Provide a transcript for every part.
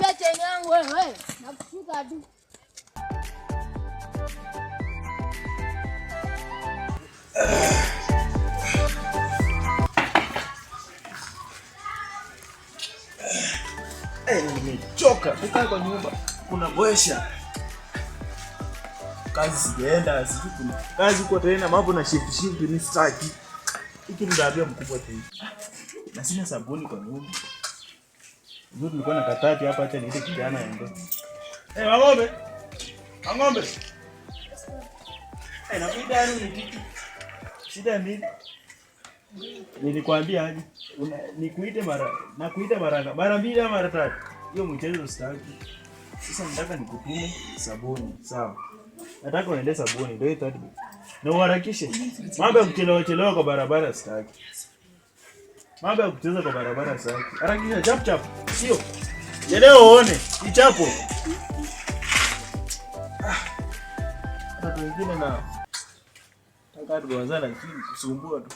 umeniibia cheni yangu wewe. Nakushika tu. Nimechoka kukaa kwa nyumba. Kuna boesha. Kazi sijaenda, sijui kuna kazi kwa tena mambo na shift ni staki. Hiki ndio mkubwa tena. Na sina sabuni kwa nyumba. Ndio nilikuwa na katati hapa, acha niite kijana aende. Ng'ombe. Ng'ombe. Nakuita ni kitu. Shida nini? Nilikwambia aje? Nikuite mara mbili ama mara tatu. Hiyo mchezo sitaki. Sasa nataka nikutume sabuni, sawa? Nataka uende sabuni ndio itatu. Na uharakishe. Mambo ya kuchelewa kwa barabara sitaki. Mambo ya kucheza kwa barabara sitaki. Harakisha chap. Sio. Leo uone ichapo. Watu wengine na taka tuanza na chini kusumbua tu.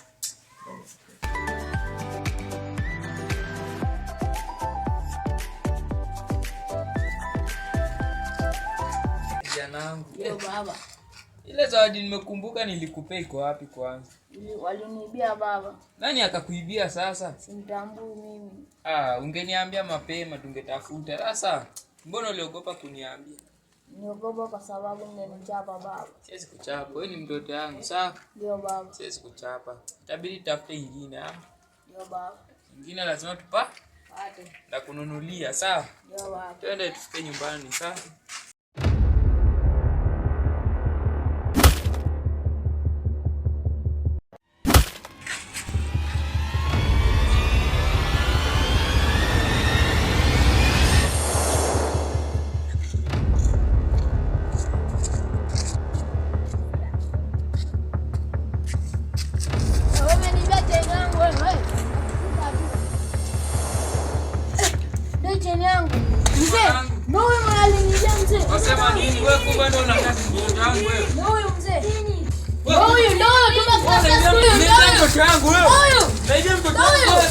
Janangu. Yo baba. Ile zawadi nimekumbuka nilikupea iko wapi kwanza? Waliniibia baba. Nani akakuibia sasa? Simtambui mimi. Ungeniambia mapema tungetafuta. Sasa mbona uliogopa kuniambia? Niogopa kwa sababu mmenichapa baba. Siwezi kuchapa. Wewe ni mtoto wangu, sawa? Ndio baba. Siwezi kuchapa. Itabidi tafute nyingine, Ndio baba. Nyingine lazima pate. Na kununulia, sawa? Ndio baba. Twende tufike nyumbani, sawa? Wasema nini wewe kumbe ndio unataka mtoto wangu wewe? Huyu mzee. Huyu ndio tumekata huyu mtoto wangu wewe. Huyu. Ndio mtoto wangu wewe.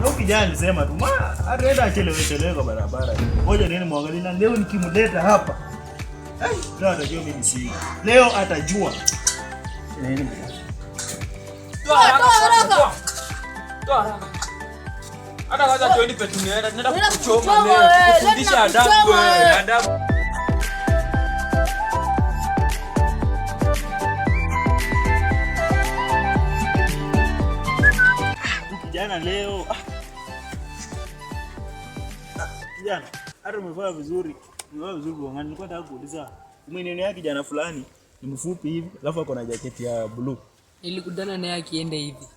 Au kijana alisema tu, ataenda achelewe kwa barabara. Ngoja nini muangalie na leo nikimleta hapa. Leo atajua mimi si. Leo atajua. Nini? Toa haraka. Hata kwanza tuende petunienda, tunaenda kuchoma leo. Kufundisha adabu wewe, adabu. Kijana leo. Kijana, hata umevaa vizuri. Umevaa vizuri bwana. Nilikuwa nataka kuuliza, mwenyewe yake kijana fulani ni mfupi hivi, alafu ako na jaketi ya blue. Nilikutana naye akienda hivi.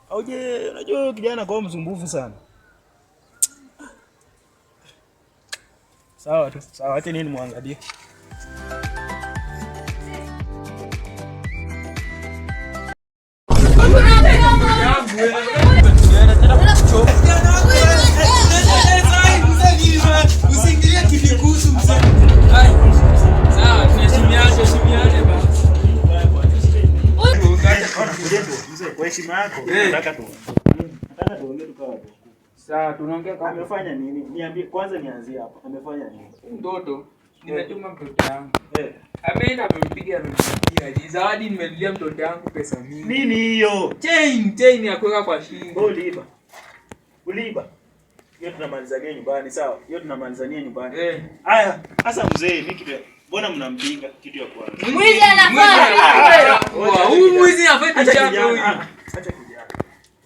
Auje, unajua kijana kwa msumbufu sana. Sawa tu. Sawa, acha nini muangalie. Usiingilie kilikusu mzee. Sawa, tunaheshimiane baba. Mzee, kwa heshima yako, nataka tuongee tukawa. Sawa, tunaongea kama amefanya nini? Niambie kwanza, nianzie hapa. Amefanya nini? Mtoto, nimetuma mtoto wangu. Ameenda amempiga amempigia. Zawadi nimelia mtoto wangu pesa mingi. Nini hiyo? Chain ya kuweka kwa shingo. Uliiba. Hiyo tunamalizania nyumbani, sawa? Hiyo tunamalizania nyumbani. Haya, sasa mzee, mimi kitu mbona mnampinga kitu ya kwanza? Mwizi anafaa. Huyu mwizi afanye chapo huyu. Acha kijana.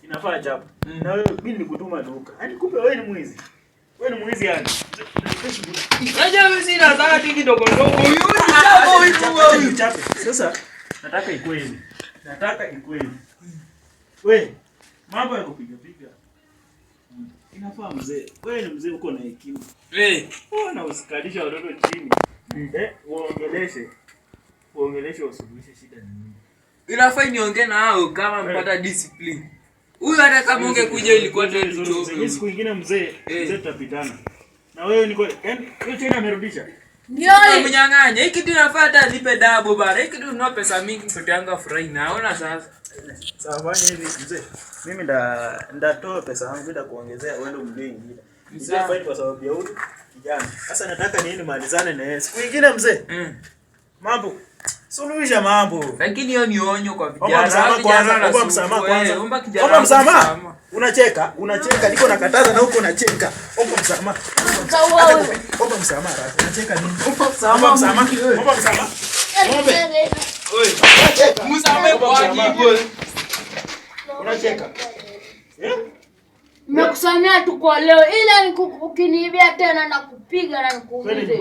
Inafaa chapo. Na wewe mimi nilikutuma duka. Yaani kumbe wewe ni mwizi. Wewe ni mwizi yani. Unajua mimi sina zawadi kidogo ndogo. Huyu ni chapo huyu. Sasa nataka ikweli. Wewe mambo ya kupiga inafaa mzee. Wewe ni mzee uko na hekima. Mbona usikalisha watoto chini? Uongeleshe usuluhishe shida nini? Inafaa niongee na hao kama mpata discipline. Huyu hata kama ungekuja ilikuwa tu chochote. Siku nyingine mzee tutapitana. Na wewe niko hiyo tena amerudisha. Ndio. Mnyang'anya. Hiki kitu nafuata alipe double bana. Hiki kitu unao pesa mingi mtoto yangu afurahi. Naona sasa. Sawa fanya hivi mzee. Mimi ndatoa pesa yangu bila kuongezea uende mjue ingine. Mzee fight kwa sababu ya huyu kijana. Sasa nataka niende malizane na yeye. Siku nyingine mzee. Mambo suluhisha mambo. Lakini hiyo ni onyo kwa vijana. Omba msamaha kwanza. Omba msamaha. Unacheka niko nakataza na huko unacheka. Omba msamaha. Omba msamaha. Unacheka nini? Omba msamaha. Omba msamaha. Oi. Msamaha kwa kibu. Unacheka. Nimekusamea tu kwa leo ila ukiniibia tena nakupiga na nikuumize.